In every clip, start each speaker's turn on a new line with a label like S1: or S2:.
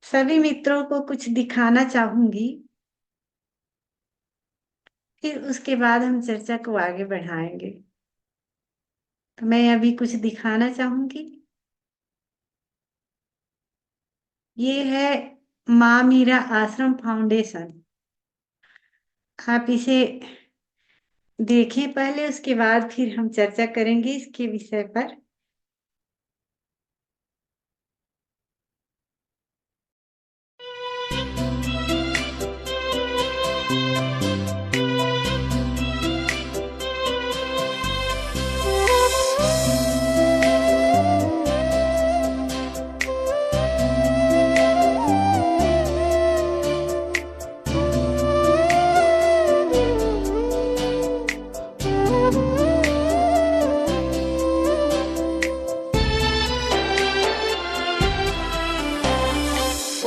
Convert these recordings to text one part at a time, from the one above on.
S1: सभी मित्रों को कुछ दिखाना चाहूंगी। फिर उसके बाद हम चर्चा को आगे बढ़ाएंगे। तो मैं अभी कुछ दिखाना चाहूंगी। ये है माँ मीरा आश्रम फाउंडेशन। आप इसे देखें पहले, उसके बाद फिर हम चर्चा करेंगे इसके विषय पर।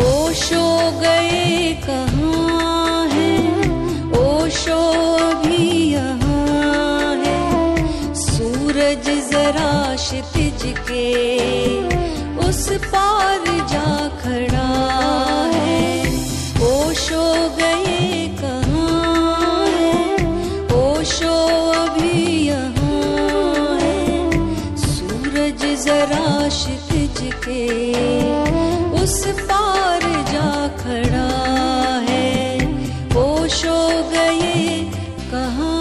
S2: ओशो गए कहाँ हैं, ओशो भी यहाँ है। सूरज जरा क्षितिज के उस पार जा खड़ा है। ओशो गए कहाँ हैं, ओशो अभी यहाँ है। सूरज जरा क्षितिज के उस पार जा खड़ा है। ओशो गए कहाँ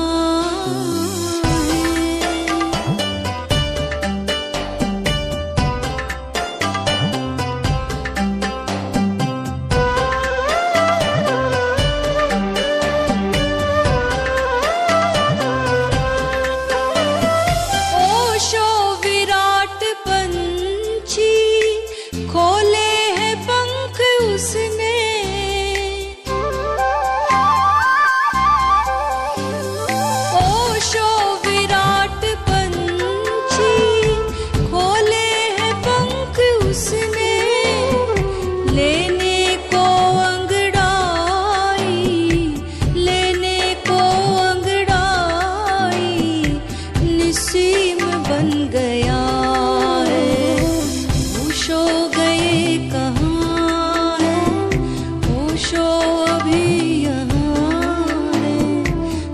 S2: ओशो विराट पंछी खोले हैं पंख उसने। ओशो विराट पंछी खोले हैं पंख उसने। लेने को अंगड़ाई, लेने को अंगड़ाई निसीम बन गया है। ओशो गए कहाँ हैं, ओशो अभी यहाँ है।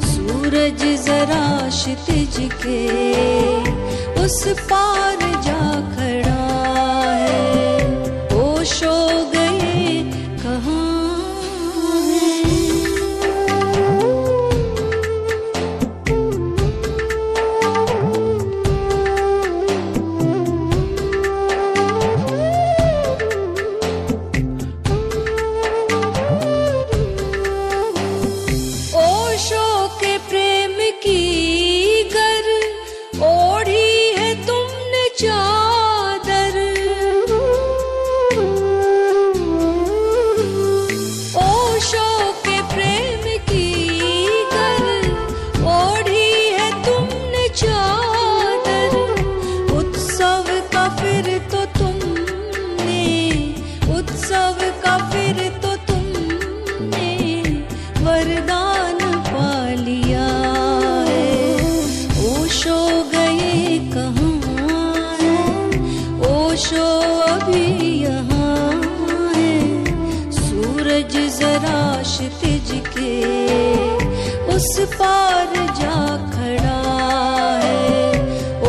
S2: सूरज जरा क्षितिज के उस पार जा खड़ा है। ओशो गए कहाँ ओशो के प्रेम की गर ओढ़ी है तुमने चादर। ओशो के प्रेम की गर ओढ़ी है तुमने चादर। उत्सव का फिर तो तुमने, उत्सव का फिर तो तुमने वरदान पा लिया है। ओशो गए कहाँ हैं, ओशो अभी यहाँ है। सूरज जरा क्षितिज के उस पार जा खड़ा है।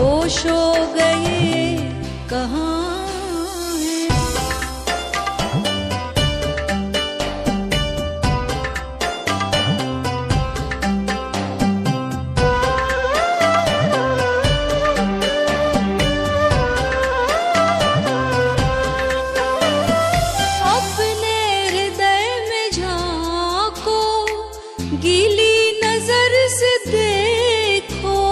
S2: ओशो गए कहाँ हैं। अपने हृदय में झांको, गीली नजर से देखो।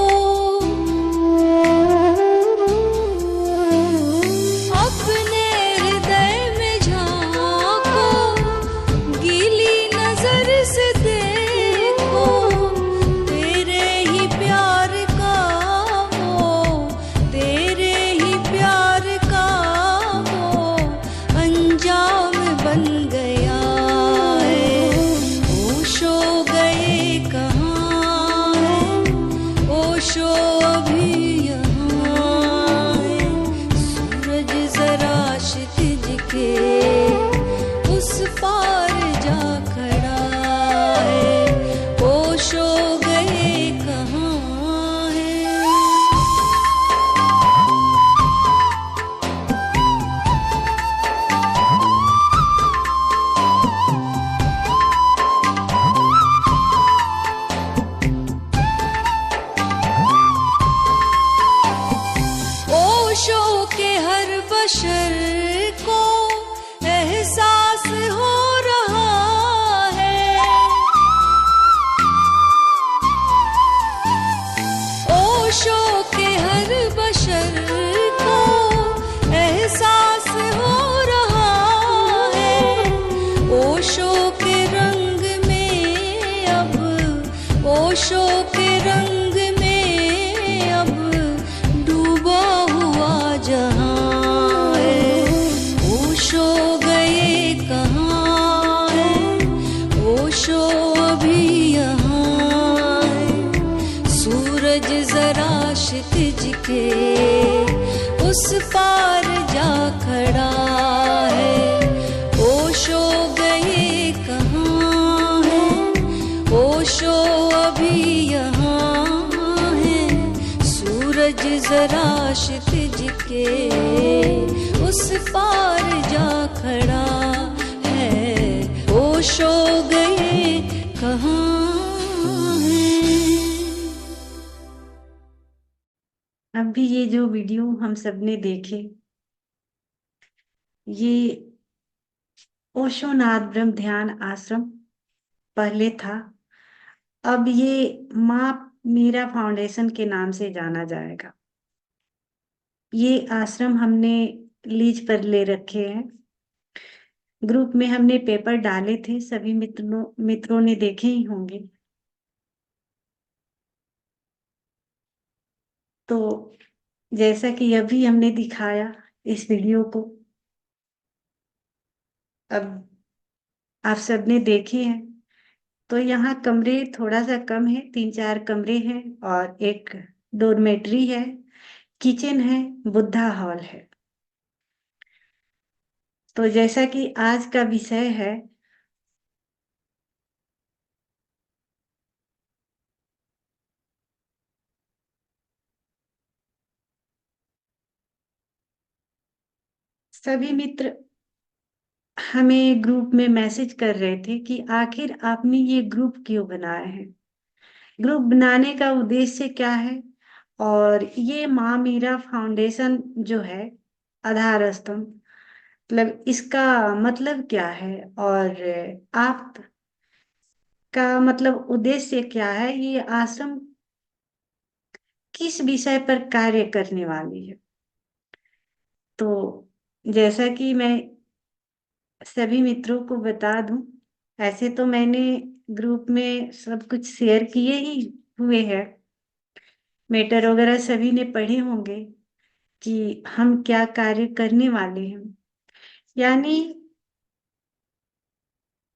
S2: तिज के उस पार जा खड़ा है। ओशो गए कहाँ हैं, ओशो अभी यहाँ है। सूरज जरा क्षितिज के उस पार जा खड़ा है। ओशो गए कहाँ हैं।
S1: अभी ये जो वीडियो हम सबने देखे, ये ओशोनाथ ब्रह्म ध्यान आश्रम पहले था। अब ये माँ मीरा फाउंडेशन के नाम से जाना जाएगा। ये आश्रम हमने लीज पर ले रखे हैं। ग्रुप में हमने पेपर डाले थे, सभी मित्रों ने देखे ही होंगे। तो जैसा कि अभी हमने दिखाया इस वीडियो को, अब आप सबने देखे हैं। तो यहाँ कमरे थोड़ा सा कम है, 3-4 कमरे हैं और एक डोरमेट्री है, किचन है, बुद्धा हॉल है। तो जैसा कि आज का विषय है, सभी मित्र हमें ग्रुप में मैसेज कर रहे थे कि आखिर आपने ये ग्रुप क्यों बनाया है, ग्रुप बनाने का उद्देश्य क्या है, और ये माँ मीरा फाउंडेशन जो है, आधार स्तंभ, मतलब इसका मतलब क्या है, और आप का मतलब उद्देश्य क्या है, ये आश्रम किस विषय पर कार्य करने वाली है। तो जैसा कि मैं सभी मित्रों को बता दूं, ऐसे तो मैंने ग्रुप में सब कुछ शेयर किए ही हुए हैं, मैटर वगैरह सभी ने पढ़े होंगे कि हम क्या कार्य करने वाले हैं। यानी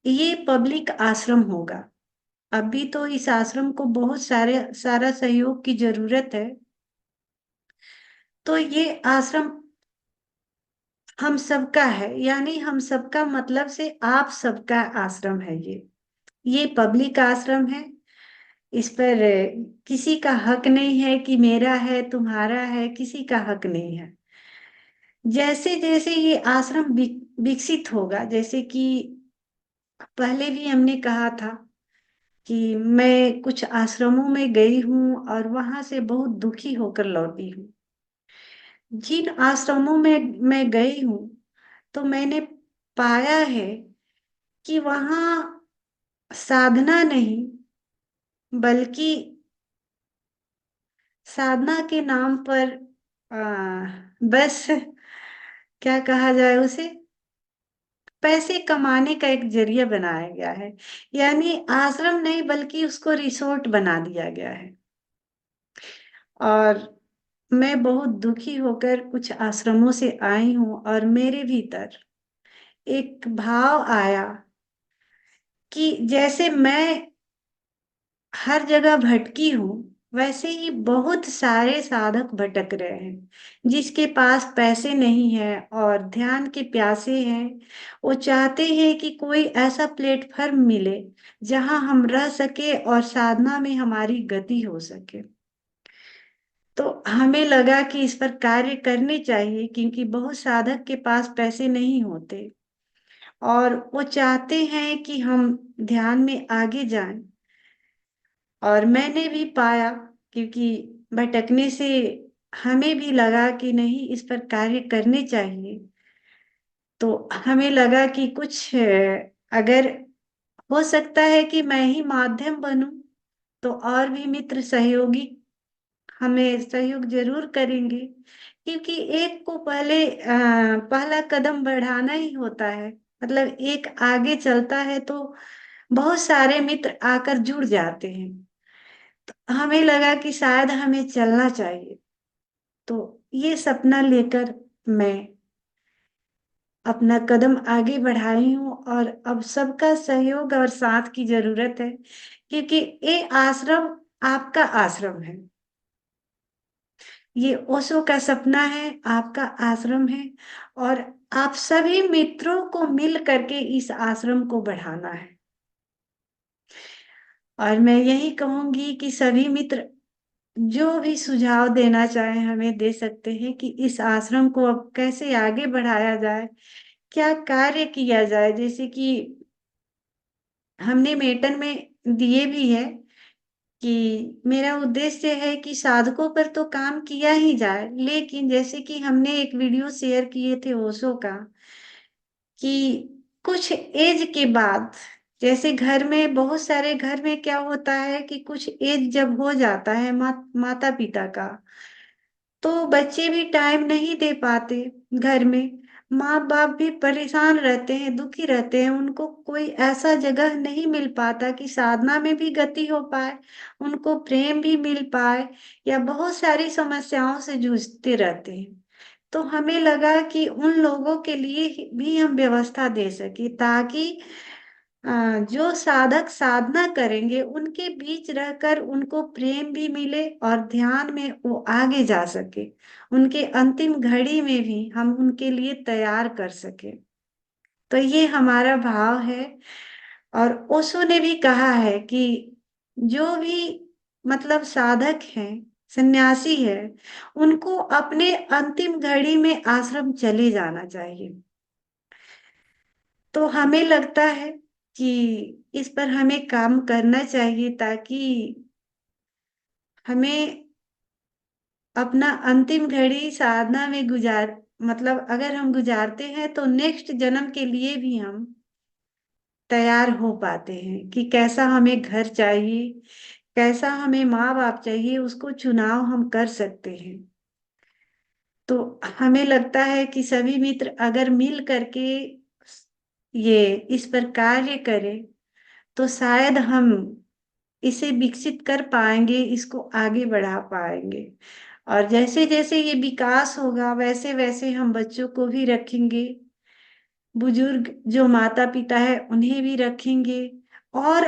S1: ये पब्लिक आश्रम होगा। अभी तो इस आश्रम को बहुत सारा सहयोग की जरूरत है। तो ये आश्रम हम सबका है, यानी हम सबका मतलब से आप सबका आश्रम है। ये पब्लिक आश्रम है। इस पर किसी का हक नहीं है कि मेरा है तुम्हारा है, किसी का हक नहीं है। जैसे जैसे ये आश्रम विकसित होगा, जैसे कि पहले भी हमने कहा था कि मैं कुछ आश्रमों में गई हूँ और वहां से बहुत दुखी होकर लौटी हूँ। जिन आश्रमों में मैं गई हूँ, तो मैंने पाया है कि वहाँ साधना नहीं, बल्कि साधना के नाम पर बस क्या कहा जाए उसे, पैसे कमाने का एक जरिया बनाया गया है। यानी आश्रम नहीं बल्कि उसको रिसोर्ट बना दिया गया है। और मैं बहुत दुखी होकर कुछ आश्रमों से आई हूँ और मेरे भीतर एक भाव आया कि जैसे मैं हर जगह भटकी हूँ, वैसे ही बहुत सारे साधक भटक रहे हैं, जिसके पास पैसे नहीं है और ध्यान के प्यासे हैं। वो चाहते हैं कि कोई ऐसा प्लेटफॉर्म मिले जहां हम रह सके और साधना में हमारी गति हो सके। तो हमें लगा कि इस पर कार्य करने चाहिए, क्योंकि बहुत साधक के पास पैसे नहीं होते और वो चाहते हैं कि हम ध्यान में आगे जाएं। और मैंने भी पाया, क्योंकि भटकने से हमें भी लगा कि नहीं, इस पर कार्य करने चाहिए। तो हमें लगा कि कुछ अगर हो सकता है कि मैं ही माध्यम बनूं, तो और भी मित्र सहयोगी हमें सहयोग जरूर करेंगे, क्योंकि एक को पहला कदम बढ़ाना ही होता है। मतलब एक आगे चलता है तो बहुत सारे मित्र आकर जुड़ जाते हैं। तो हमें लगा कि शायद हमें चलना चाहिए। तो ये सपना लेकर मैं अपना कदम आगे बढ़ाई हूँ, और अब सबका सहयोग और साथ की जरूरत है, क्योंकि ये आश्रम आपका आश्रम है। ये ओशो का सपना है, आपका आश्रम है, और आप सभी मित्रों को मिल करके इस आश्रम को बढ़ाना है। और मैं यही कहूंगी कि सभी मित्र जो भी सुझाव देना चाहे हमें दे सकते हैं कि इस आश्रम को अब कैसे आगे बढ़ाया जाए, क्या कार्य किया जाए। जैसे कि हमने मेटन में दिए भी है कि मेरा उद्देश्य है कि साधकों पर तो काम किया ही जाए, लेकिन जैसे कि हमने एक वीडियो शेयर किए थे ओशो का, कि कुछ एज के बाद, जैसे घर में बहुत सारे घर में क्या होता है कि कुछ एज जब हो जाता है माता पिता का, तो बच्चे भी टाइम नहीं दे पाते घर में। माँ बाप भी परेशान रहते हैं, दुखी रहते हैं, उनको कोई ऐसा जगह नहीं मिल पाता कि साधना में भी गति हो पाए, उनको प्रेम भी मिल पाए, या बहुत सारी समस्याओं से जूझते रहते हैं। तो हमें लगा कि उन लोगों के लिए भी हम व्यवस्था दे सके, ताकि जो साधक साधना करेंगे उनके बीच रहकर उनको प्रेम भी मिले और ध्यान में वो आगे जा सके, उनके अंतिम घड़ी में भी हम उनके लिए तैयार कर सके। तो ये हमारा भाव है। और ओशो ने भी कहा है कि जो भी मतलब साधक हैं, सन्यासी है, उनको अपने अंतिम घड़ी में आश्रम चले जाना चाहिए। तो हमें लगता है कि इस पर हमें काम करना चाहिए, ताकि हमें अपना अंतिम घड़ी साधना में गुजार मतलब अगर हम गुजारते हैं तो नेक्स्ट जन्म के लिए भी हम तैयार हो पाते हैं कि कैसा हमें घर चाहिए, कैसा हमें माँ बाप चाहिए, उसको चुनाव हम कर सकते हैं। तो हमें लगता है कि सभी मित्र अगर मिल करके ये इस पर कार्य करें तो शायद हम इसे विकसित कर पाएंगे, इसको आगे बढ़ा पाएंगे। और जैसे जैसे ये विकास होगा वैसे वैसे हम बच्चों को भी रखेंगे, बुजुर्ग जो माता पिता है उन्हें भी रखेंगे, और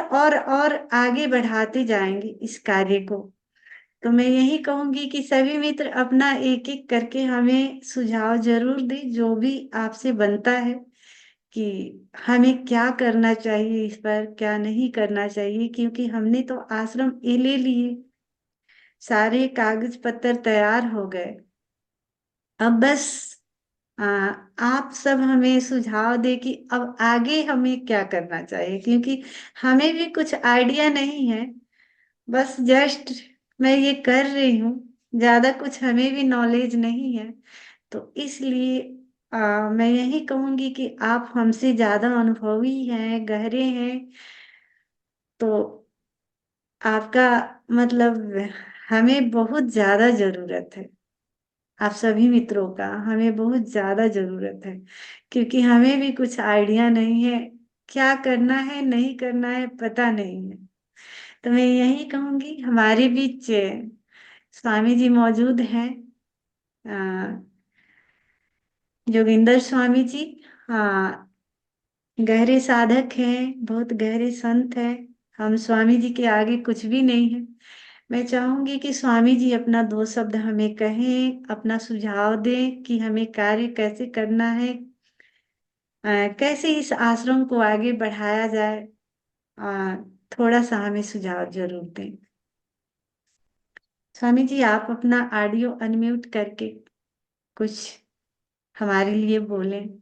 S1: आगे बढ़ाते जाएंगे इस कार्य को। तो मैं यही कहूंगी कि सभी मित्र अपना एक एक करके हमें सुझाव जरूर दें, जो भी आपसे बनता है कि हमें क्या करना चाहिए, इस पर क्या नहीं करना चाहिए, क्योंकि हमने तो आश्रम ये ले लिए, सारे कागज पत्तर तैयार हो गए। अब बस आ, आप सब हमें सुझाव दे कि अब आगे हमें क्या करना चाहिए, क्योंकि हमें भी कुछ आइडिया नहीं है। बस जस्ट मैं ये कर रही हूँ, ज्यादा कुछ हमें भी नॉलेज नहीं है। तो इसलिए मैं यही कहूंगी कि आप हमसे ज्यादा अनुभवी हैं, गहरे हैं, तो आपका मतलब हमें बहुत ज्यादा जरूरत है। आप सभी मित्रों का हमें बहुत ज्यादा जरूरत है, क्योंकि हमें भी कुछ आइडिया नहीं है, क्या करना है नहीं करना है पता नहीं है। तो मैं यही कहूंगी, हमारे बीच स्वामी जी मौजूद हैं, अ, जोगिंदर स्वामी जी। हाँ, गहरे साधक हैं, बहुत गहरे संत हैं। हम स्वामी जी के आगे कुछ भी नहीं है। मैं चाहूंगी कि स्वामी जी अपना दो शब्द हमें कहें, अपना सुझाव दें कि हमें कार्य कैसे करना है, कैसे इस आश्रम को आगे बढ़ाया जाए। थोड़ा सा हमें सुझाव जरूर दें। स्वामी जी, आप अपना ऑडियो अनम्यूट करके कुछ हमारे लिए बोलें।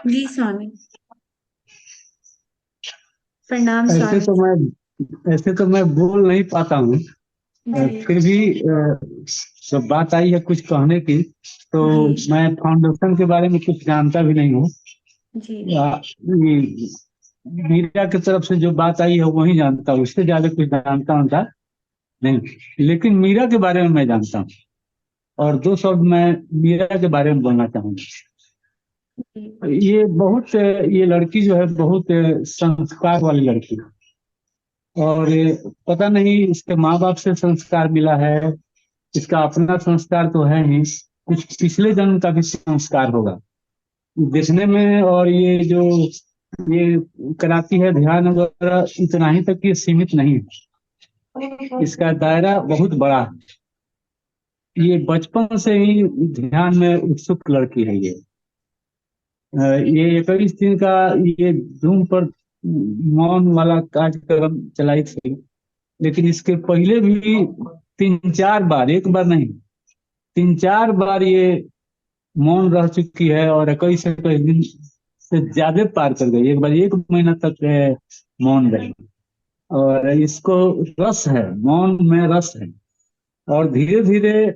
S1: जी स्वामी, प्रणाम
S3: ऐसे
S1: स्वामी
S3: तो मैं ऐसे तो मैं बोल नहीं पाता हूँ।
S1: जी।
S3: फिर भी जब बात आई है कुछ कहने की, तो
S1: जी।
S3: मैं फाउंडेशन के बारे में कुछ जानता भी नहीं हूँ।
S1: जी।
S3: ये मीडिया की तरफ से जो बात आई है वही जानता हूँ, उससे ज्यादा कुछ जानता हूँ नहीं। लेकिन मीरा के बारे में मैं जानता हूँ, और दो शब्द मैं मीरा के बारे में बोलना चाहूंगा।
S1: जी।
S3: ये लड़की जो है बहुत संस्कार वाली लड़की है। और पता नहीं इसके माँ बाप से संस्कार मिला है, इसका अपना संस्कार तो है ही, कुछ पिछले जन्म का भी संस्कार होगा। देखने में, और ये जो ये कराती है ध्यान वगैरह, इतना ही तक ये सीमित नहीं है, इसका दायरा बहुत बड़ा है। ये बचपन से ही ध्यान में उत्सुक लड़की है ये। ये 21 दिन का ये जूम पर मौन वाला कार्यक्रम चलाई थी, लेकिन इसके पहले भी 3-4 बार, एक बार नहीं, 3-4 बार ये मौन रह चुकी है, और 21 दिन से ज्यादा पार कर गई। एक बार 1 महीना तक मौन रही। और इसको रस है, मौन में रस है। और धीरे धीरे,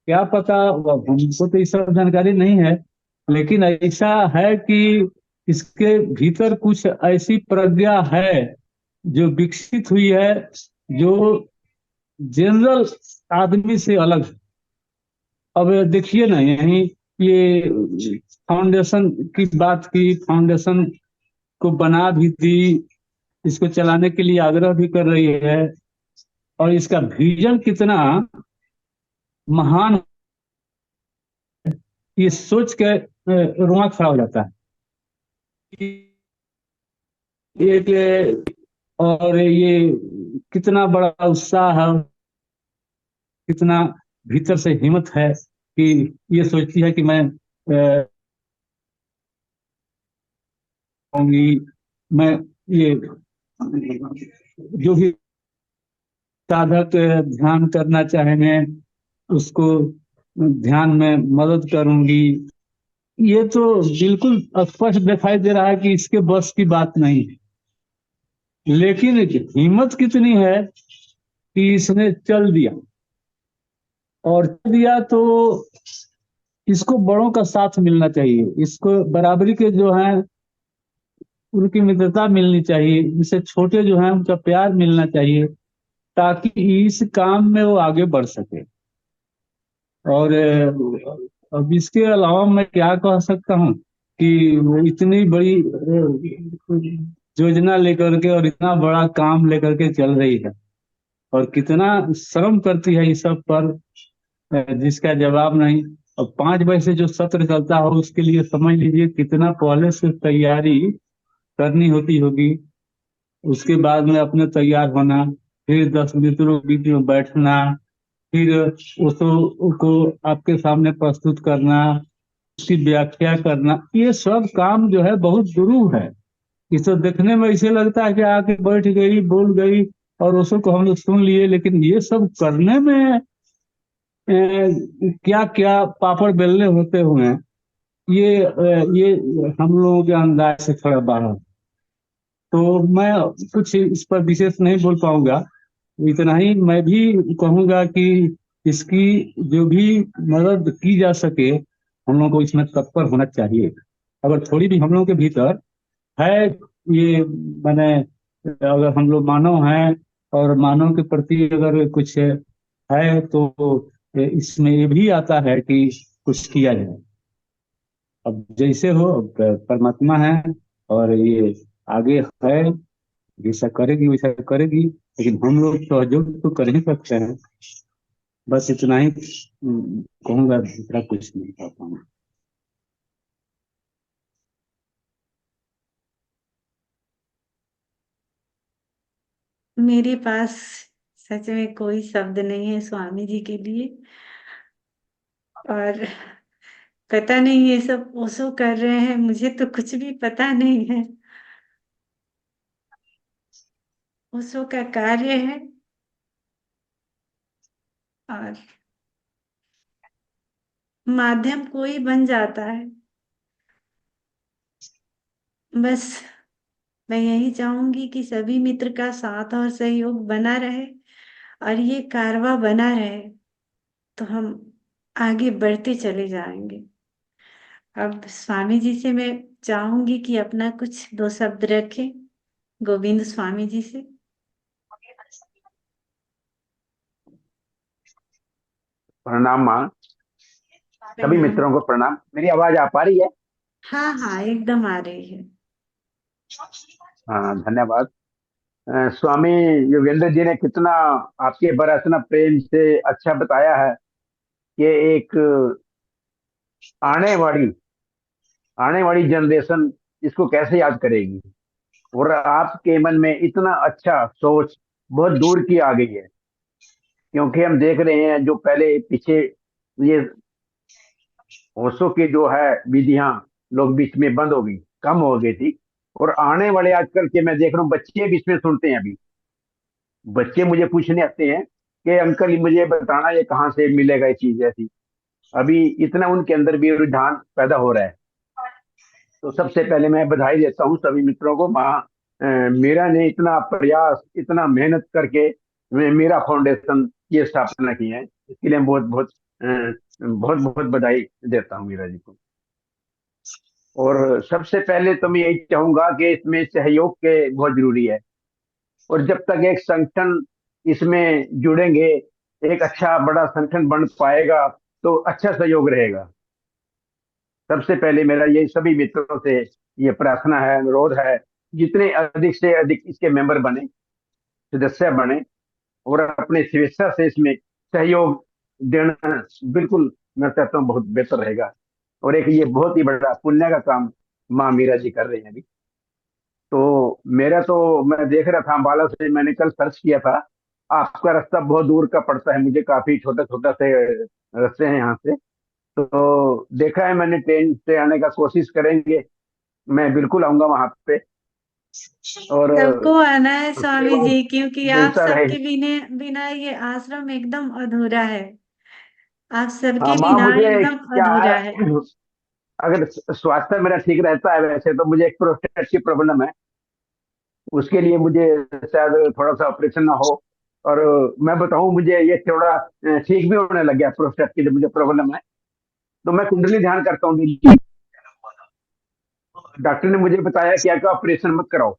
S3: क्या पता, हमको तो ये सब जानकारी नहीं है, लेकिन ऐसा है कि इसके भीतर कुछ ऐसी प्रज्ञा है जो विकसित हुई है, जो जनरल आदमी से अलग है। अब देखिए ना, यही ये फाउंडेशन की बात की, फाउंडेशन को बना भी दी, इसको चलाने के लिए आग्रह भी कर रही है, और इसका विजन कितना महान, ये सोच के रुआ खड़ा हो जाता है। एक, और ये कितना बड़ा उत्साह है, कितना भीतर से हिम्मत है कि ये सोचती है कि मैं होंगी, मैं ये जो भी साधक ध्यान करना चाहेंगे उसको ध्यान में मदद करूंगी। ये तो बिल्कुल स्पष्ट दिखाई दे रहा है कि इसके बस की बात नहीं है, लेकिन हिम्मत कितनी है कि इसने चल दिया। और चल दिया तो इसको बड़ों का साथ मिलना चाहिए, इसको बराबरी के जो हैं उनकी मित्रता मिलनी चाहिए, जिससे छोटे जो हैं उनका प्यार मिलना चाहिए, ताकि इस काम में वो आगे बढ़ सके। और अब इसके अलावा मैं क्या कह सकता हूँ कि वो इतनी बड़ी योजना लेकर के और इतना बड़ा काम लेकर के चल रही है, और कितना श्रम करती है इस सब पर, जिसका जवाब नहीं। अब 5 बजे से जो सत्र चलता हो उसके लिए समझ लीजिए कितना पहले से तैयारी करनी होती होगी। उसके बाद में अपने तैयार होना, फिर 10 मित्रों के बीच में बैठना, फिर उसको आपके सामने प्रस्तुत करना, उसकी व्याख्या करना, ये सब काम जो है बहुत दुरूह है। इसे देखने में ऐसे लगता है कि आके बैठ गई, बोल गई, और उसको हम लोग सुन लिए, लेकिन ये सब करने में क्या क्या पापड़ बेलने होते हुए, ये हम लोगों के अंदाज से थोड़ा बाहर। तो मैं कुछ इस पर विशेष नहीं बोल पाऊंगा, इतना ही मैं भी कहूंगा कि इसकी जो भी मदद की जा सके, हम लोगों को इसमें तत्पर होना चाहिए। अगर थोड़ी भी हम लोगों के भीतर है ये, मैंने, अगर हम लोग मानव हैं और मानव के प्रति अगर कुछ है, तो इसमें ये भी आता है कि कुछ किया जाए। अब जैसे हो, अब परमात्मा है, और ये आगे है, जैसा करेगी वैसा करेगी, लेकिन हम लोग सहयोग तो कर ही सकते हैं। बस इतना ही कहूंगा, दूसरा कुछ नहीं कह पाऊंगा।
S1: मेरे पास सच में कोई शब्द नहीं है स्वामी जी के लिए। और पता नहीं ये सब ओशो कर रहे हैं, मुझे तो कुछ भी पता नहीं है। ओशो का कार्य है, और माध्यम कोई बन जाता है। बस मैं यही चाहूंगी कि सभी मित्र का साथ और सहयोग बना रहे, और ये कारवां बना रहे, तो हम आगे बढ़ते चले जाएंगे। अब स्वामी जी से मैं चाहूंगी कि अपना कुछ दो शब्द रखें, गोविंद स्वामी जी से।
S4: प्रणाम माँ। सभी
S1: प्रणाम।
S4: मित्रों को प्रणाम। मेरी आवाज आ पा रही है?
S1: हाँ हाँ, एकदम आ रही है।
S4: हाँ, धन्यवाद। स्वामी योगेंद्र जी ने कितना आपके पर इतना प्रेम से अच्छा बताया है कि एक आने वाली आने वाली जनरेशन इसको कैसे याद करेगी। और आपके मन में इतना अच्छा सोच बहुत दूर की आ गई है, क्योंकि हम देख रहे हैं जो पहले पीछे ये ओशो की जो है विधियां लोग बीच में बंद हो गई, कम हो गई थी। और आने वाले आजकल के मैं देख रहा हूँ बच्चे भी इसमें सुनते हैं। अभी बच्चे मुझे पूछने आते हैं कि अंकल ये मुझे बताना ये कहाँ से मिलेगा ये चीज ऐसी। अभी इतना उनके अंदर भी रुझान पैदा हो रहा है। तो सबसे पहले मैं बधाई देता हूँ सभी मित्रों को। माँ मीरा ने इतना प्रयास इतना मेहनत करके मीरा फाउंडेशन की स्थापना की है, इसके लिए मैं बहुत बहुत बहुत बहुत बधाई देता हूँ मीरा जी को। और सबसे पहले तो मैं यही चाहूंगा कि इसमें सहयोग के बहुत जरूरी है। और जब तक एक संगठन इसमें जुड़ेंगे, एक अच्छा बड़ा संगठन बन पाएगा, तो अच्छा सहयोग रहेगा। सबसे पहले मेरा ये सभी मित्रों से ये प्रार्थना है, अनुरोध है, जितने अधिक से अधिक इसके मेंबर बने, सदस्य बने, और अपने स्वेच्छा से इसमें सहयोग देना बिल्कुल मैं कहता हूँ बहुत बेहतर रहेगा। और एक ये बहुत ही बड़ा पुण्य का काम माँ मीरा जी कर रहे हैं अभी। तो मेरा तो मैं देख रहा था अम्बाला से, मैंने कल सर्च किया था, आपका रास्ता बहुत दूर का पड़ता है, मुझे काफी छोटा छोटा से रास्ते हैं यहाँ से। तो देखा है मैंने, ट्रेन से आने का कोशिश करेंगे, मैं बिल्कुल आऊंगा वहां पे। और
S1: सबको आना है स्वामी
S4: सहयोग
S1: जी, क्योंकि आप
S4: मिलता रहे।
S1: सबके बिना बिना ये आश्रम एकदम अधूरा है। आप
S4: हाँ
S1: सबके
S4: माँ,
S1: बिना
S4: मुझे
S1: एकदम
S4: क्या है,
S1: अधूरा है।
S4: अगर स्वास्थ्य मेरा ठीक रहता है, वैसे तो मुझे एक प्रोस्टेट की प्रॉब्लम है, उसके लिए मुझे शायद थोड़ा सा ऑपरेशन ना हो। और मैं बताऊं, मुझे ये थोड़ा ठीक भी होने लग गया प्रोस्टेट की जो मुझे प्रॉब्लम है। तो मैं कुंडली ध्यान करता हूँ डेली। डॉक्टर ने मुझे बताया कि ऑपरेशन मत कराओ।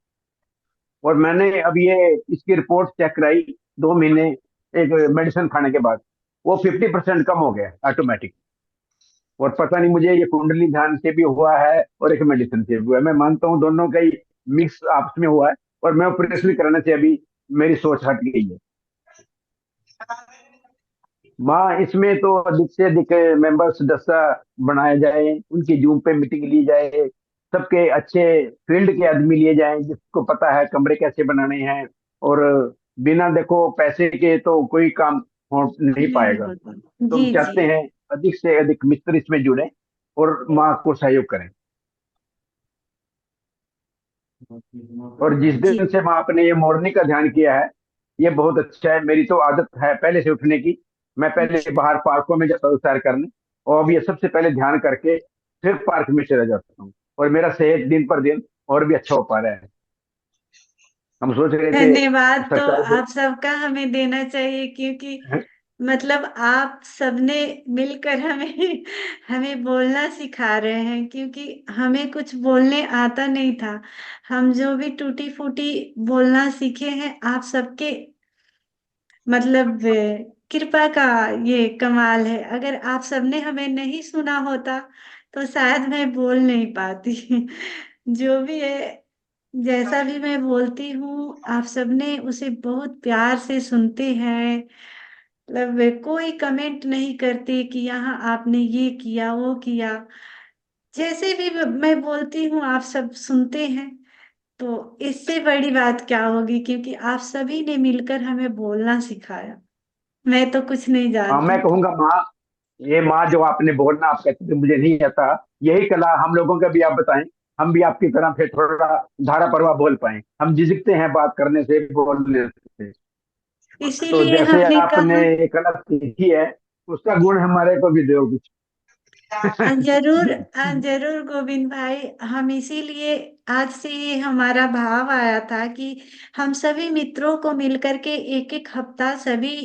S4: और मैंने अब ये इसकी रिपोर्ट चेक कराई 2 महीने एक मेडिसिन खाने के बाद, वो 50% कम हो गया ऑटोमेटिक। और पता नहीं मुझे ये कुंडली ध्यान से भी हुआ है और एक मेडिसिन से भी हुआ है, मैं मानता हूँ दोनों का ही मिक्स आपस में हुआ है। और मैं ऑपरेशन
S1: जी
S4: कराने से अभी मेरी सोच हट गई है। माँ, इसमें तो अधिक से अधिक मेंबर सदस्य बनाए जाए, उनकी जूम पे मीटिंग ली जाए, सबके अच्छे फील्ड के आदमी लिए जाएं जिसको पता है कमरे कैसे बनाने हैं। और बिना देखो पैसे के तो कोई काम हो नहीं
S1: नहीं
S4: पाएगा।
S1: होता।
S4: तो
S1: जी
S4: हम
S1: जी
S4: चाहते हैं अधिक से अधिक मित्र इसमें जुड़े और माँ को सहयोग करें। और जिस
S1: जी।
S4: दिन से माँ आपने ये मोरनी का ध्यान किया है, ये बहुत अच्छा है। मेरी तो आदत है पहले से उठने की, मैं पहले बाहर पार्कों में जाता हूँ सैर करने, और अब ये सबसे पहले ध्यान करके फिर पार्क में चला जाता हूँ। और मेरा सेहत दिन पर दिन और भी अच्छा हो पा रहा है। हम सोच रहे थे
S1: धन्यवाद तो
S4: सरकार से।
S1: आप सबका हमें देना चाहिए, क्योंकि मतलब आप सबने मिलकर हमें हमें बोलना सिखा रहे हैं, क्योंकि हमें कुछ बोलने आता नहीं था। हम जो भी टूटी फूटी बोलना सीखे हैं, आप सबके मतलब कृपा का ये कमाल है। अगर आप सबने हमें नहीं सुना होता तो शायद मैं बोल नहीं पाती। जो भी है, जैसा भी मैं बोलती हूँ, आप सबने उसे बहुत प्यार से सुनते हैं। मतलब कोई कमेंट नहीं करते कि यहाँ आपने ये किया वो किया। जैसे भी मैं बोलती हूँ आप सब सुनते हैं। तो इससे बड़ी बात क्या होगी, क्योंकि आप सभी ने मिलकर हमें बोलना सिखाया। मैं तो कुछ नहीं
S4: हाँ, मैं
S1: जानती थी।
S4: कहूंगा माँ, ये माँ जो आपने बोलना आप कहते थे मुझे नहीं आता, यही कला हम लोगों का भी आप बताएं, हम भी आपकी तरह फिर थोड़ा धारा प्रवाह बोल पाए। हम झिझकते हैं बात करने से, बोलने से। तो
S1: इसीलिए
S4: जैसे
S1: हमने
S4: आपने
S1: कहा।
S4: ये कला सीखी है, उसका गुण हमारे को भी दो कुछ।
S1: जरूर जरूर गोविंद भाई, हम इसीलिए आज से ये हमारा भाव आया था कि हम सभी मित्रों को मिलकर के एक एक हफ्ता सभी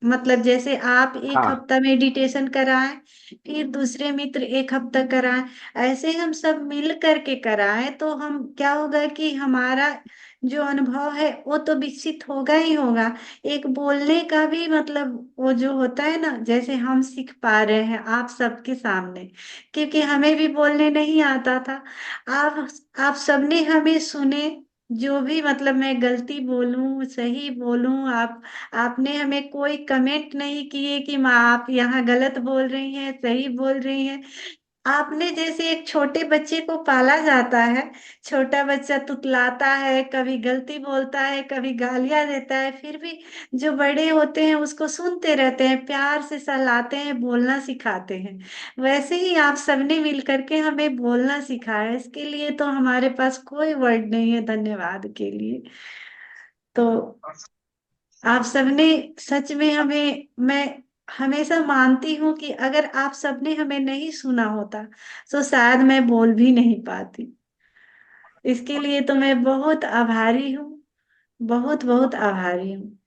S1: मतलब जैसे आप एक
S4: हाँ
S1: हफ्ता मेडिटेशन कराएं, फिर दूसरे मित्र एक हफ्ता कराएं, ऐसे हम सब मिल करके कराएं, तो हम क्या होगा कि हमारा जो अनुभव है वो तो विकसित होगा ही होगा। एक बोलने का भी मतलब वो जो होता है ना, जैसे हम सीख पा रहे हैं आप सबके सामने, क्योंकि हमें भी बोलने नहीं आता था। आप आप सबने हमें सुने। जो भी मतलब मैं गलती बोलूं सही बोलूं, आपने हमें कोई कमेंट नहीं किए कि माँ आप यहाँ गलत बोल रही हैं सही बोल रही हैं। आपने जैसे एक छोटे बच्चे को पाला जाता है, छोटा बच्चा तुतलाता है, कभी गलती बोलता है, कभी गालियां देता है, फिर भी जो बड़े होते हैं उसको सुनते रहते हैं, प्यार से सहलाते हैं, बोलना सिखाते हैं। वैसे ही आप सबने मिल करके हमें बोलना सिखाया, इसके लिए तो हमारे पास कोई वर्ड नहीं है धन्यवाद के लिए। तो आप सबने सच में हमें, मैं हमेशा मानती हूँ कि अगर आप सबने हमें नहीं सुना होता तो शायद मैं बोल भी नहीं पाती। इसके लिए तो मैं बहुत आभारी हूँ, बहुत बहुत आभारी हूँ।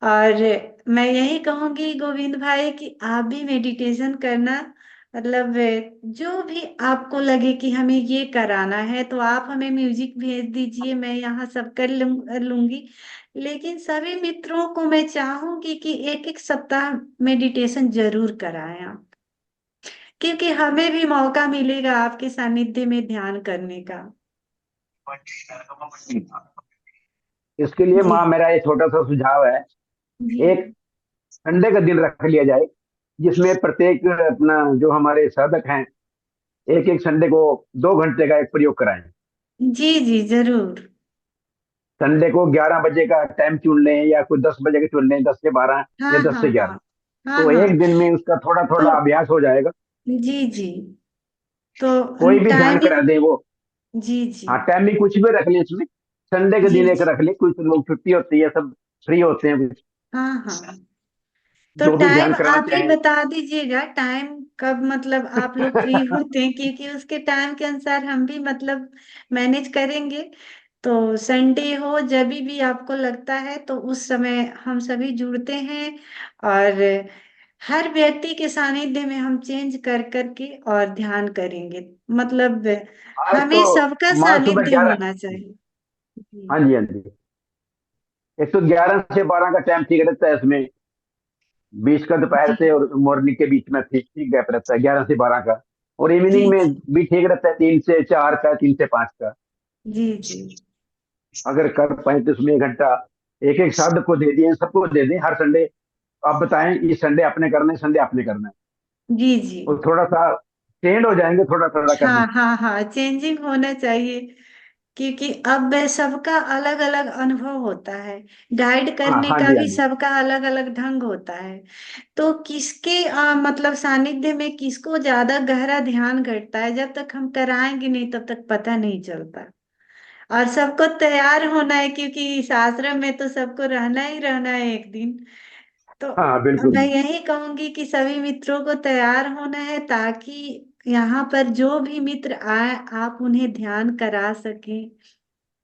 S1: और मैं यही कहूंगी गोविंद भाई कि आप भी मेडिटेशन करना, मतलब जो भी आपको लगे कि हमें ये कराना है तो आप हमें म्यूजिक भेज दीजिए, मैं यहाँ सब कर लूंगी। लेकिन सभी मित्रों को मैं चाहूंगी कि एक एक सप्ताह मेडिटेशन जरूर कराएं आप, क्योंकि हमें भी मौका मिलेगा आपके सानिध्य में ध्यान करने का।
S4: इसके लिए
S1: जी
S4: माँ मेरा ये छोटा सा सुझाव है,
S1: जी
S4: एक संडे का दिन रख लिया जाए जिसमें प्रत्येक अपना जो हमारे साधक हैं एक एक संडे को 2 घंटे का एक प्रयोग कराएं।
S1: जी जी जरूर।
S4: संडे को 11 बजे का टाइम चुन लें या कोई 10 बजे का चुन लें, 10 से 12
S1: हाँ
S4: या दस
S1: हाँ
S4: से
S1: हाँ।
S4: ग्यारह
S1: हाँ
S4: तो
S1: हाँ।
S4: एक दिन में उसका थोड़ा
S1: तो
S4: थोड़ा अभ्यास हो जाएगा।
S1: जी जी। तो
S4: कोई भी ध्यान करा
S1: टाइमिंग।
S4: दे वो।
S1: जी जी।
S4: हाँ, टाइमिंग कुछ भी रख लें इसमें, संडे के
S1: जी
S4: दिन एक
S1: जी।
S4: रख लें, कुछ लोग छुट्टी होती है, सब फ्री होते हैं,
S1: हाँ हाँ। तो
S4: जो भी ध्यान
S1: टाइम
S4: करना
S1: आप ही
S4: चाहें।
S1: बता दीजिएगा, टाइम कब मतलब आप लोग फ्री होते हैं, क्योंकि उसके टाइम के अनुसार हम भी मतलब मैनेज करेंगे। तो संडे हो जब भी आपको लगता है तो उस समय हम सभी जुड़ते हैं, और हर व्यक्ति के सानिध्य में हम चेंज कर करके और ध्यान करेंगे, मतलब
S4: आज तो
S1: हमें सबका
S4: माँ सुबह
S1: सानिध्य
S4: 11।
S1: होना चाहिए। जी
S4: हाँ जी, हाँ जी। एक तो 11 से 12 का टाइम ठीक रहता है इसमें, बीच का दोपहर
S1: जी
S4: से और मॉर्निंग के बीच में ठीक ठीक गैप रहता है 11 से 12 का। और
S1: जी
S4: इवनिंग में
S1: जी
S4: भी ठीक रहता है 3 से 4 का, 3 से 5 का।
S1: जी जी
S4: अगर कर पाए तो उसमें 1 घंटा एक एक साधक को दे दिए, सबको दे दें हर संडे। आप बताएं, ये संडे अपने करना है, संडे अपने करना है।
S1: जी जी।
S4: और थोड़ा सा ट्रेंड हो जाएंगे थोड़ा थोड़ा करने
S1: हाँ
S4: से।
S1: हाँ हाँ, चेंजिंग होना चाहिए, क्योंकि अब सबका अलग अलग अनुभव होता है, गाइड
S4: हाँ
S1: करने
S4: हाँ
S1: का
S4: जी, हाँ
S1: भी
S4: जी।
S1: सबका अलग अलग ढंग होता है। तो किसके मतलब सानिध्य में किसको ज्यादा गहरा ध्यान घटता है, जब तक हम कराएंगे नहीं तब तक पता नहीं चलता। और सबको तैयार होना है, क्योंकि इस आश्रम में तो सबको रहना ही रहना है एक दिन। तो
S4: हाँ
S1: मैं
S4: बिल्कुल।
S1: यही कहूंगी कि सभी मित्रों को तैयार होना है, ताकि यहाँ पर जो भी मित्र आए आप उन्हें ध्यान करा सकें,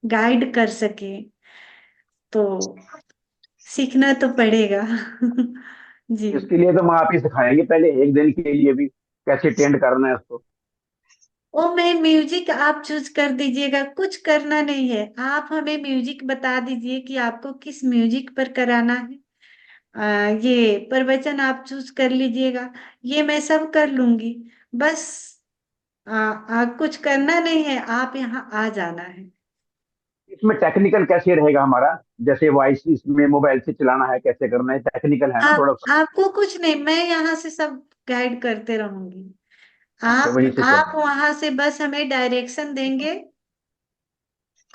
S1: गाइड कर सकें। तो सीखना तो पड़ेगा। जी।
S4: इसके लिए तो हम आप ही सिखाएंगे पहले एक दिन के लिए भी, कैसे ट्रेंड करना है उसको।
S1: ओ मैं म्यूजिक आप चूज कर दीजिएगा, कुछ करना नहीं है, आप हमें म्यूजिक बता दीजिए कि आपको किस म्यूजिक पर कराना है। ये प्रवचन आप चूज कर लीजिएगा, ये मैं सब कर लूंगी। बस कुछ करना नहीं है, आप यहाँ आ जाना है।
S4: इसमें टेक्निकल कैसे रहेगा हमारा, जैसे वॉइस इसमें मोबाइल से चलाना है, कैसे करना है, टेक्निकल है ना
S1: आप
S4: थोड़ा सा।
S1: आपको कुछ नहीं, मैं यहाँ से सब गाइड करते रहूंगी।
S4: अच्छा,
S1: आप
S4: वहीं से
S1: आप
S4: चलेंगे।
S1: वहां से बस हमें डायरेक्शन देंगे,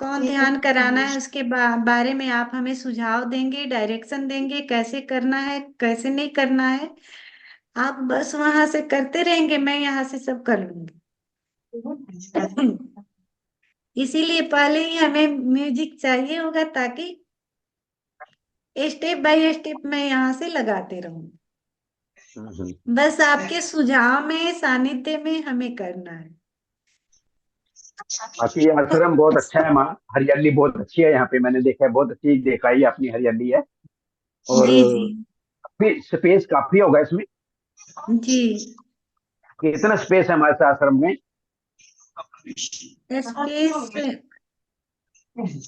S1: कौन ध्यान कराना है उसके बारे में आप हमें सुझाव देंगे, डायरेक्शन देंगे, कैसे करना है कैसे नहीं करना है। आप बस वहां से करते रहेंगे, मैं यहाँ से सब कर लूंगी। इसीलिए पहले ही हमें म्यूजिक चाहिए होगा, ताकि स्टेप बाय स्टेप मैं यहाँ से लगाते रहूं।
S4: हम्म।
S1: बस आपके सुझाव में सानिध्य में हमें करना है।
S4: बाकी ये आश्रम बहुत अच्छा है माँ, हरियाली बहुत अच्छी है यहाँ पे, मैंने देखा है, बहुत अच्छी देखा है अपनी हरियाली है। और
S1: जी जी
S4: भी स्पेस काफी होगा इसमें।
S1: जी।
S4: कितना स्पेस है हमारे आश्रम में?
S1: स्पेस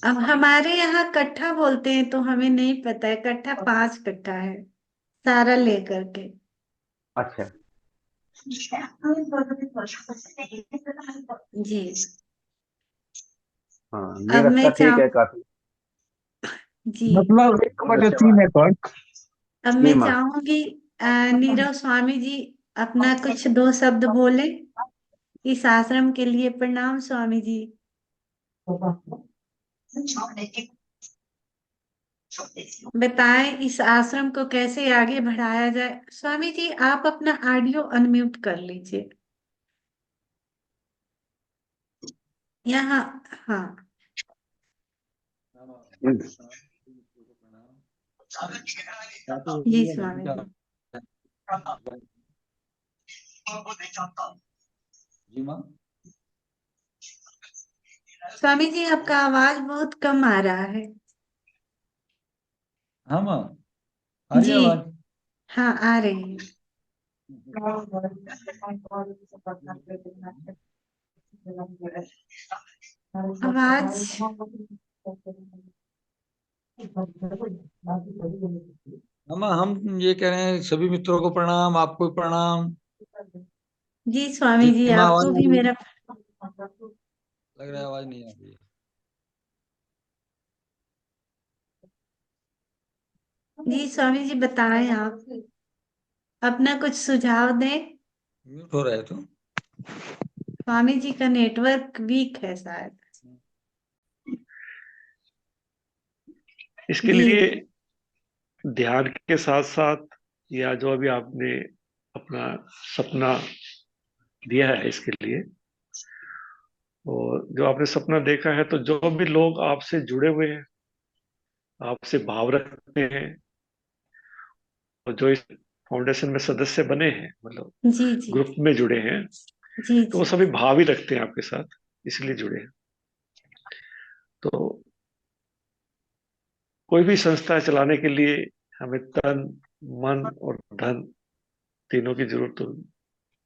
S1: अब हमारे यहाँ कट्ठा बोलते हैं, तो हमें नहीं पता है, कट्ठा 5 कट्ठा है सारा लेकर के।
S4: अच्छा।
S1: जी।
S4: हाँ, ये
S1: अब
S4: रास्ता
S1: मैं
S4: ठीक
S1: चाह
S4: है काफी।
S1: जी
S3: मतलब एक
S4: बहुत
S3: बटे
S4: अच्छा
S3: तीन
S4: बात।
S3: एकड़
S1: अब
S4: जी
S1: मैं
S4: माँ।
S1: चाहूंगी नीरव स्वामी जी अपना कुछ दो शब्द बोले इस आश्रम के लिए। प्रणाम स्वामी जी। बताएं इस आश्रम को कैसे आगे बढ़ाया जाए। स्वामी जी आप अपना ऑडियो अनम्यूट कर लीजिए। यहाँ। हाँ। जी स्वामी जी। स्वामी जी आपका आवाज बहुत कम आ रहा है।
S3: हाँ माँ, आ रही है
S1: जी।
S3: आवाज?
S1: हाँ आ रही है। आवाज।
S3: हाँ माँ, हम ये कह रहे हैं सभी मित्रों को प्रणाम, आपको भी प्रणाम।
S1: जी स्वामी
S3: जी
S1: जी
S3: माँ, आवाज
S1: आपको
S3: आ
S1: भी
S3: रही है?
S1: मेरा।
S3: लग रहा है आवाज नहीं आ रही है।
S1: जी स्वामी जी बताएं आप अपना कुछ सुझाव दें।
S3: म्यूट हो रहा है तो।
S1: स्वामी जी का नेटवर्क वीक है शायद।
S5: इसके
S1: जी
S5: लिए
S1: जी।
S5: ध्यान के साथ साथ, या जो अभी आपने अपना सपना दिया है इसके लिए, और जो आपने सपना देखा है, तो जो भी लोग आपसे जुड़े हुए हैं, आपसे भाव रखते हैं, और जो इस फाउंडेशन में सदस्य बने हैं, मतलब
S1: जी जी।
S5: ग्रुप में जुड़े हैं,
S1: जी
S5: तो वो
S1: जी।
S5: सभी भाव ही रखते हैं आपके साथ, इसलिए जुड़े हैं। तो कोई भी संस्था चलाने के लिए हमें तन, मन और धन तीनों की जरूरत होगी।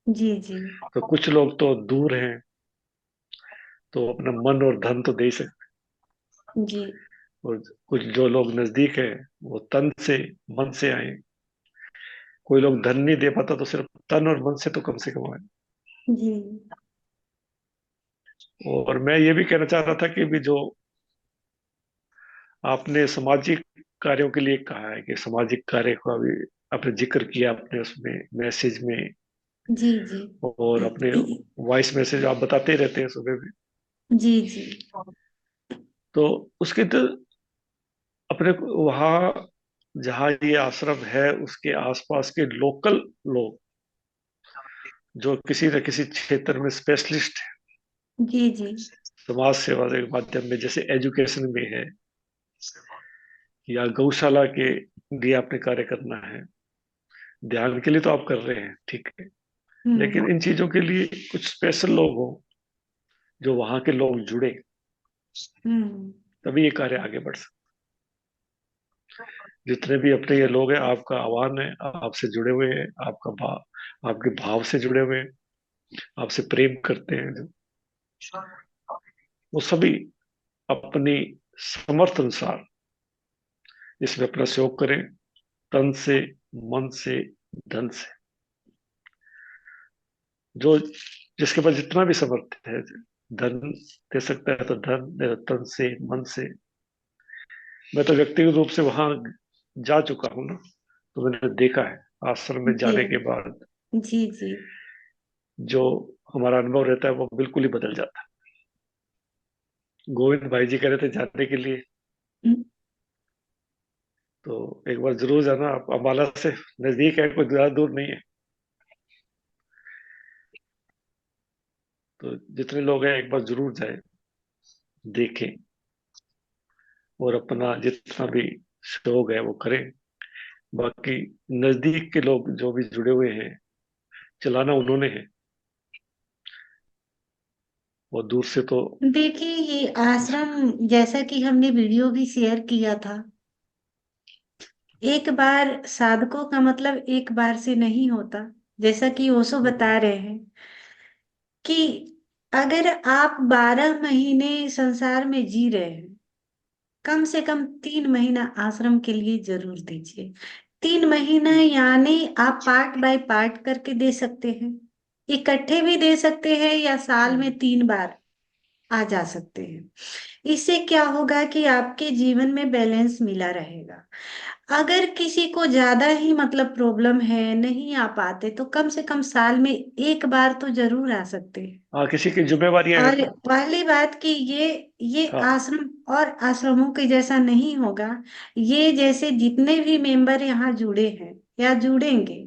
S1: जी जी।
S5: तो कुछ लोग तो दूर हैं, तो अपना मन और धन तो दे ही सकते
S1: जी
S5: हैं, और कुछ जो लोग नजदीक है वो तन से, मन से आए। कोई लोग धन नहीं दे पाता, तो सिर्फ तन और मन से तो कम से कम आए।
S1: जी।
S5: और मैं ये भी कहना चाह रहा था कि भी जो आपने सामाजिक कार्यों के लिए कहा है, कि सामाजिक कार्य का भी आपने जिक्र किया अपने उसमें मैसेज में,
S1: जी जी।
S5: और अपने वॉइस मैसेज आप बताते रहते हैं सुबह भी।
S1: जी जी।
S5: तो उसके तो अपने वहाँ जहाँ ये आश्रम है, उसके आसपास के लोकल लोग जो किसी न किसी क्षेत्र में स्पेशलिस्ट है,
S1: जी जी।
S5: समाज सेवा के माध्यम में, जैसे एजुकेशन में है, या गौशाला के लिए आपने कार्य करना है। ध्यान के लिए तो आप कर रहे हैं, ठीक है,
S1: हम्म
S5: लेकिन इन चीजों के लिए कुछ स्पेशल लोग हो, जो वहां के लोग जुड़े,
S1: हम्म।
S5: तभी ये कार्य आगे बढ़ सकता। जितने भी अपने ये लोग हैं, आपका आह्वान है, आपसे जुड़े हुए हैं, आपका भाव, आपके भाव से जुड़े हुए हैं, आपसे प्रेम करते हैं जो, वो सभी अपनी समर्थ अनुसार इसमें अपना सहयोग करें, तन से, मन से, धन से। जो जिसके पास जितना भी समर्थ है, धन दे सकता है तो धन, नहीं तो तन से, मन से। मैं तो व्यक्तिगत रूप से वहां जा चुका हूँ ना, तो मैंने देखा है आश्रम में
S1: जी
S5: जाने के बाद
S1: जी। जी
S5: जो हमारा अनुभव रहता है वो बिल्कुल ही बदल जाता है। गोविंद भाई जी कह रहे थे जाने के लिए, तो एक बार जरूर जाना। आप अम्बाला से नजदीक है, कोई ज्यादा दूर नहीं है। तो जितने लोग हैं एक बार जरूर जाए, देखें, और अपना जितना भी शौक है वो करें। बाकी नजदीक के लोग जो भी जुड़े हुए हैं, चलाना उन्होंने है, और दूर से तो।
S1: देखिए ये आश्रम जैसा कि हमने वीडियो भी शेयर किया था। एक बार साधकों का मतलब एक बार से नहीं होता। जैसा कि ओशो बता रहे हैं कि अगर आप 12 महीने संसार में जी रहे हैं, कम से कम 3 महीना आश्रम के लिए जरूर दीजिए। 3 महीना यानी आप पार्ट बाय पार्ट करके दे सकते हैं, इकट्ठे भी दे सकते हैं, या साल में 3 बार आ जा सकते हैं। इससे क्या होगा कि आपके जीवन में बैलेंस मिला रहेगा। अगर किसी को ज्यादा ही मतलब प्रॉब्लम है, नहीं आ पाते, तो कम से कम साल में एक बार तो जरूर आ सकते हैं।
S5: हाँ, किसी की जिम्मेवारियां हैं
S1: और
S5: तो।
S1: पहली बात कि ये
S5: हाँ।
S1: आश्रम और आश्रमों के जैसा नहीं होगा। ये जैसे जितने भी मेंबर यहाँ जुड़े हैं या जुड़ेंगे,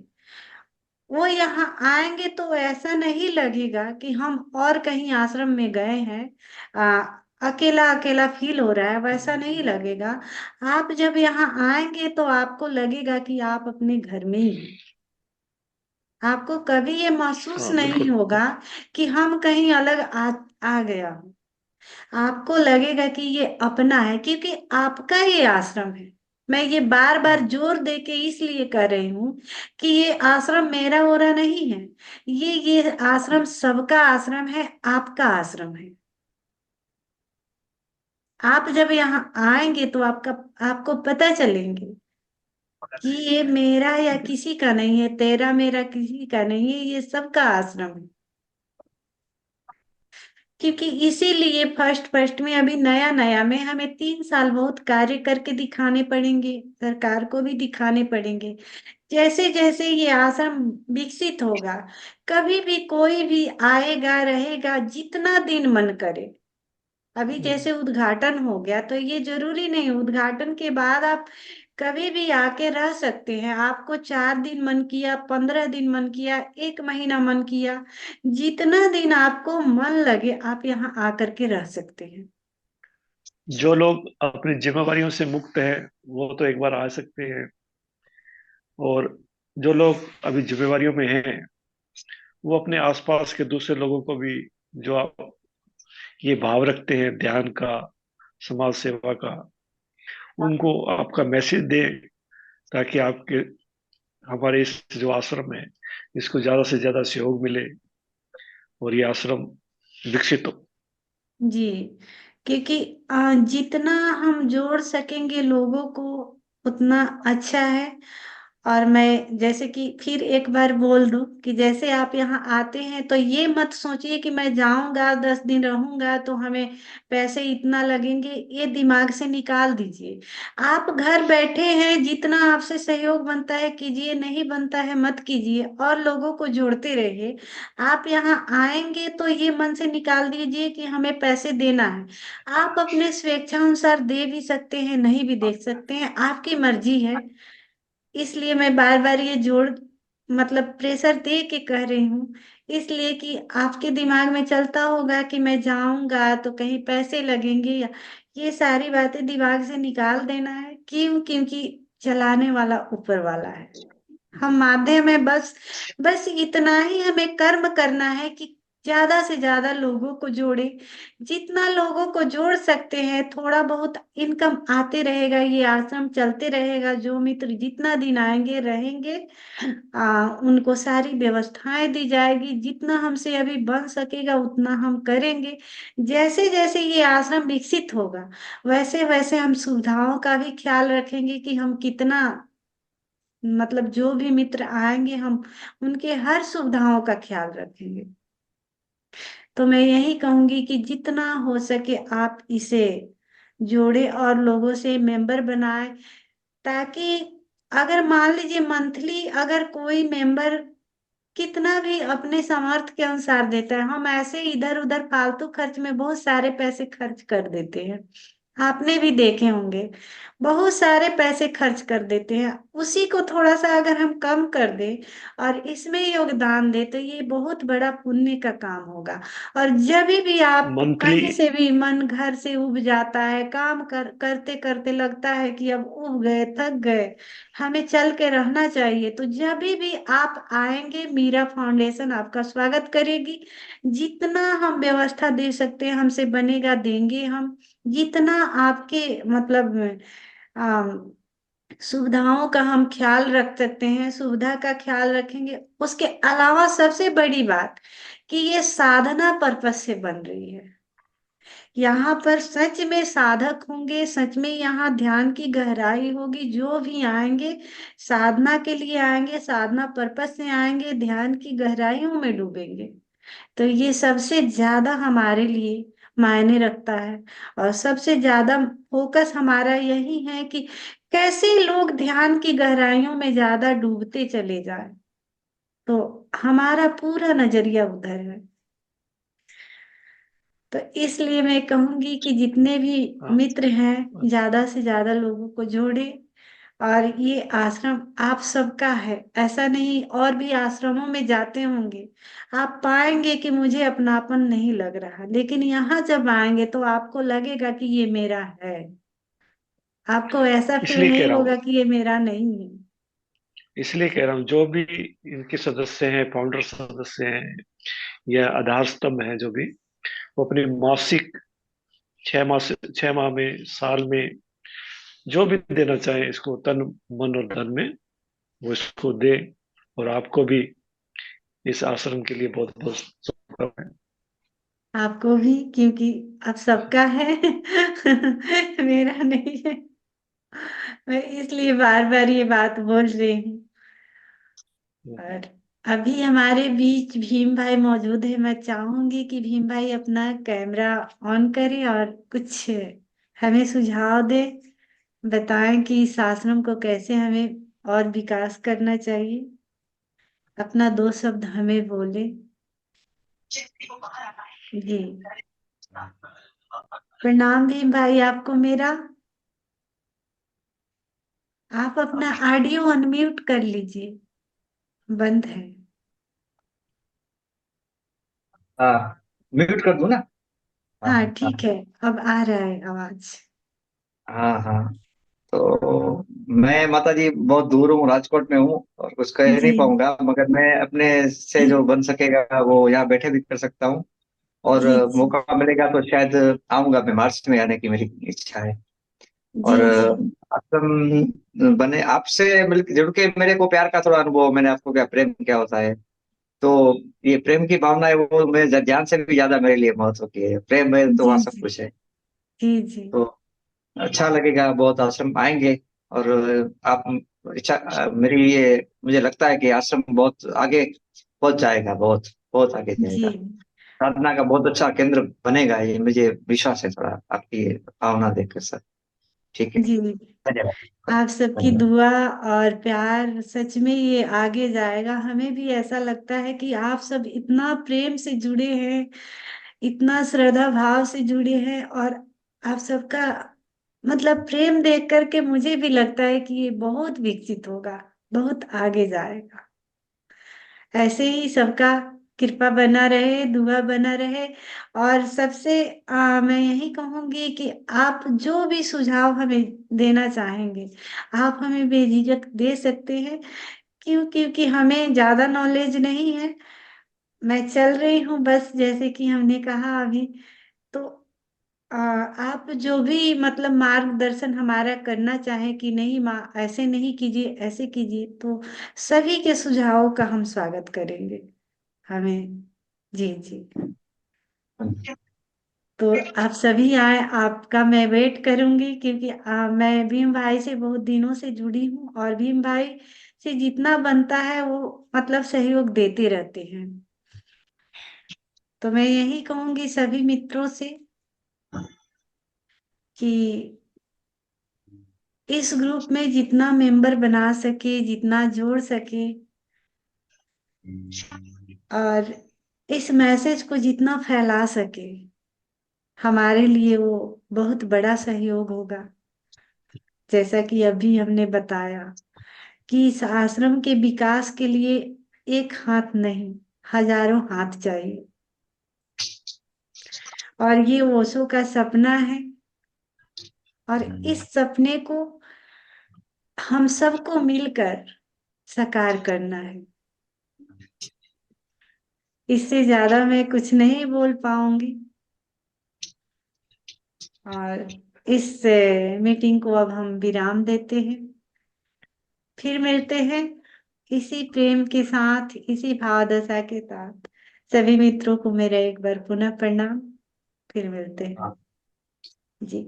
S1: वो यहाँ आएंगे तो ऐसा नहीं लगेगा कि हम और कहीं आश्रम में गए हैं। आ, अकेला अकेला फील हो रहा है, वैसा नहीं लगेगा। आप जब यहाँ आएंगे तो आपको लगेगा कि आप अपने घर में ही हैं। आपको कभी ये महसूस
S5: हाँ,
S1: नहीं
S5: बिल्कुल।
S1: होगा कि हम कहीं अलग आ गया हूँ। आपको लगेगा कि ये अपना है, क्योंकि आपका ये आश्रम है। मैं ये बार बार जोर दे के इसलिए कर रही हूँ कि ये आश्रम मेरा हो रहा नहीं है। ये आश्रम सबका आश्रम है, आपका आश्रम है। आप जब यहाँ आएंगे तो आपको पता चलेंगे कि ये मेरा या किसी का नहीं है, तेरा मेरा किसी का नहीं है, ये सबका आश्रम है। क्योंकि इसीलिए फर्स्ट फर्स्ट में, अभी नया नया में, हमें 3 साल बहुत कार्य करके दिखाने पड़ेंगे, सरकार को भी दिखाने पड़ेंगे। जैसे जैसे ये आश्रम विकसित होगा, कभी भी कोई भी आएगा रहेगा जितना दिन मन करे। अभी जैसे उद्घाटन हो गया, तो ये जरूरी नहीं उद्घाटन के बाद आप कभी भी आके रह सकते हैं। आपको 4 दिन मन किया, 15 दिन मन किया, 1 महीना मन किया, जितना दिन आपको मन लगे आप यहाँ आकर के रह सकते हैं।
S5: जो लोग अपनी जिम्मेवारियों से मुक्त हैं वो तो एक बार आ सकते हैं, और जो लोग अभी जिम्मेवारियों में हैं वो अपने आसपास के दूसरे लोगों को भी, जो आप ये भाव रखते हैं ध्यान का, समाज सेवा का, उनको आपका मैसेज दें, ताकि आपके हमारे इस जो आश्रम है इसको ज्यादा से ज्यादा सहयोग मिले और ये आश्रम विकसित हो।
S1: जी, क्योंकि जितना हम जोड़ सकेंगे लोगों को उतना अच्छा है। और मैं जैसे कि फिर एक बार बोल दूं कि जैसे आप यहाँ आते हैं तो ये मत सोचिए कि मैं जाऊंगा 10 दिन रहूंगा तो हमें पैसे इतना लगेंगे, ये दिमाग से निकाल दीजिए। आप घर बैठे हैं, जितना आपसे सहयोग बनता है कीजिए, नहीं बनता है मत कीजिए, और लोगों को जोड़ते रहिए। आप यहाँ आएंगे तो ये मन से निकाल दीजिए कि हमें पैसे देना है। आप अपने स्वेच्छानुसार दे भी सकते हैं, नहीं भी दे सकते हैं, आपकी मर्जी है। इसलिए मैं बार बार ये जोड़ मतलब प्रेशर दे के कह रही हूँ, इसलिए कि आपके दिमाग में चलता होगा कि मैं जाऊंगा तो कहीं पैसे लगेंगे, या ये सारी बातें दिमाग से निकाल देना है। क्यों? क्योंकि चलाने वाला ऊपर वाला है, हम माध्यम है। बस बस इतना ही हमें कर्म करना है कि ज्यादा से ज्यादा लोगों को जोड़े। जितना लोगों को जोड़ सकते हैं, थोड़ा बहुत इनकम आते रहेगा, ये आश्रम चलते रहेगा। जो मित्र जितना दिन आएंगे रहेंगे, उनको सारी व्यवस्थाएं दी जाएगी। जितना हमसे अभी बन सकेगा उतना हम करेंगे। जैसे जैसे ये आश्रम विकसित होगा, वैसे वैसे हम सुविधाओं का भी ख्याल रखेंगे कि हम कितना मतलब जो भी मित्र आएंगे हम उनके हर सुविधाओं का ख्याल रखेंगे। तो मैं यही कहूंगी कि जितना हो सके आप इसे जोड़े और लोगों से मेंबर बनाए, ताकि अगर मान लीजिए मंथली अगर कोई मेंबर कितना भी अपने सामर्थ्य के अनुसार देता है, हम ऐसे इधर उधर फालतू खर्च में बहुत सारे पैसे खर्च कर देते हैं। आपने भी देखे होंगे, बहुत सारे पैसे खर्च कर देते हैं। उसी को थोड़ा सा अगर हम कम कर दें और इसमें योगदान दें तो ये बहुत बड़ा पुण्य का काम होगा। और जब भी आप
S5: मंथली।
S1: कहीं से भी मन घर से उब जाता है, काम करते करते लगता है कि अब उब गए, थक गए, हमें चल के रहना चाहिए, तो जब भी आप आएंगे मीरा फाउंडेशन आपका स्वागत करेगी। जितना हम व्यवस्था दे सकते हैं हमसे बनेगा, देंगे हम। जितना आपके मतलब अम, सुविधाओं का हम ख्याल रख सकते हैं, सुविधा का ख्याल रखेंगे। उसके अलावा सबसे बड़ी बात कि ये साधना पर्पज से बन रही है। यहाँ पर सच में साधक होंगे, सच में यहाँ ध्यान की गहराई होगी। जो भी आएंगे साधना के लिए आएंगे, साधना पर्पज से आएंगे, ध्यान की गहराइयों में डूबेंगे। तो ये सबसे ज्यादा हमारे लिए मायने रखता है। और सबसे ज्यादा फोकस हमारा यही है कि कैसे लोग ध्यान की गहराइयों में ज्यादा डूबते चले जाए। तो हमारा पूरा नजरिया उधर है। तो इसलिए मैं कहूंगी कि जितने भी
S5: हाँ।
S1: मित्र हैं ज्यादा से ज्यादा लोगों को जोड़े। और ये आश्रम आप सबका है, ऐसा नहीं और भी आश्रमों में जाते होंगे, आप पाएंगे कि मुझे अपनापन नहीं लग रहा, लेकिन यहाँ जब आएंगे तो आपको लगेगा कि ये मेरा है। आपको ऐसा फील
S5: इसलिए कह
S1: नहीं
S5: रहा
S1: होगा
S5: हूँ,
S1: कि ये मेरा नहीं है।
S5: जो भी इनके सदस्य हैं, फाउंडर सदस्य हैं या आधार स्तंभ हैं, जो भी, वो अपनी मासिक 6 माह से 6 माह में, साल में जो भी देना चाहे इसको तन मन और धन में, वो इसको दे। और आपको भी इस आश्रम के लिए बहुत बहुत शुभकामनाएं।
S1: आपको भी, क्योंकि अब सबका है मेरा नहीं है। मैं इसलिए बार बार ये बात बोल रही हूँ। और अभी हमारे बीच भीम भाई मौजूद है। मैं चाहूंगी कि भीम भाई अपना कैमरा ऑन करें और कुछ हमें सुझाव दे, बताएं कि इस आश्रम को कैसे हमें और विकास करना चाहिए। अपना दो शब्द हमें बोले। जी। प्रणाम भीम भाई आपको मेरा। आप अपना ऑडियो अनम्यूट कर लीजिए, बंद है।
S6: हाँ, म्यूट कर दूं ना? हाँ
S1: हाँ
S6: हाँ
S1: ठीक है, अब आ रहा है आवाज।
S6: हाँ हाँ। तो मैं माता जी बहुत दूर हूँ, राजकोट में हूँ और कुछ कह नहीं
S1: जी
S6: पाऊंगा, मगर मैं अपने से जो बन सकेगा वो यहाँ बैठे भी कर सकता हूँ। और
S1: जी जी
S6: मौका मिलेगा तो शायद आऊंगा। मैं मार्च में आने की मेरी इच्छा है।
S1: जी
S6: और
S1: जी
S6: आश्रम बने आपसे मिल जुड़ के मेरे को प्यार का थोड़ा अनुभव, मैंने आपको क्या प्रेम क्या होता है। तो ये प्रेम की भावना है, वो मैं जान से भी ज्यादा मेरे लिए महत्व की है। प्रेम है तो
S1: जी
S6: वहाँ सब
S1: जी
S6: कुछ है।
S1: जी जी
S6: तो अच्छा लगेगा, बहुत आश्रम आएंगे। और आप इच्छा मेरी ये, मुझे लगता है कि आश्रम बहुत आगे पहुंच जाएगा, बहुत बहुत आगे
S1: जी
S6: जाएगा। साधना का बहुत अच्छा केंद्र बनेगा, ये मुझे विश्वास है थोड़ा आपकी ये भावना देखकर सर। ठीक है।
S1: जी।
S6: धन्यवाद।
S1: आप सबकी
S6: धन्यवाद।
S1: दुआ और प्यार सच में ये आगे जाएगा। हमें भी ऐसा लगता है कि आप सब इतना प्रेम से जुड़े हैं, इतना श्रद्धा भाव से जुड़े हैं। और आप सबका मतलब प्रेम देख करके मुझे भी लगता है कि ये बहुत विकसित होगा, बहुत आगे जाएगा। ऐसे ही सबका कृपा बना रहे, दुआ बना रहे। और सबसे मैं यही कहूंगी कि आप जो भी सुझाव हमें देना चाहेंगे, आप हमें बेझिझक दे सकते हैं। क्योंकि हमें ज्यादा नॉलेज नहीं है। मैं चल रही हूँ बस, जैसे कि हमने कहा अभी। तो आप जो भी मतलब मार्गदर्शन हमारा करना चाहें कि नहीं माँ ऐसे नहीं कीजिए, ऐसे कीजिए, तो सभी के सुझावों का हम स्वागत करेंगे। हमें जी जी। तो आप सभी आए, आपका मैं वेट करूंगी, क्योंकि मैं भीम भाई से बहुत दिनों से जुड़ी हूँ और भीम भाई से जितना बनता है वो मतलब सहयोग देते रहते हैं। तो मैं यही कहूंगी सभी मित्रों से कि इस ग्रुप में जितना मेंबर बना सके, जितना जोड़ सके, और इस मैसेज को जितना फैला सके, हमारे लिए वो बहुत बड़ा सहयोग होगा। जैसा कि अभी हमने बताया कि इस आश्रम के विकास के लिए एक हाथ नहीं, हजारों हाथ चाहिए। और ये ओशो का सपना है। और इस सपने को हम सबको मिलकर साकार करना है। इससे ज्यादा मैं कुछ नहीं बोल पाऊंगी। और इस मीटिंग को अब हम विराम देते हैं। फिर मिलते हैं इसी प्रेम के साथ, इसी भाव दशा के साथ। सभी मित्रों को मेरा एक बार पुनः प्रणाम। फिर मिलते हैं। जी।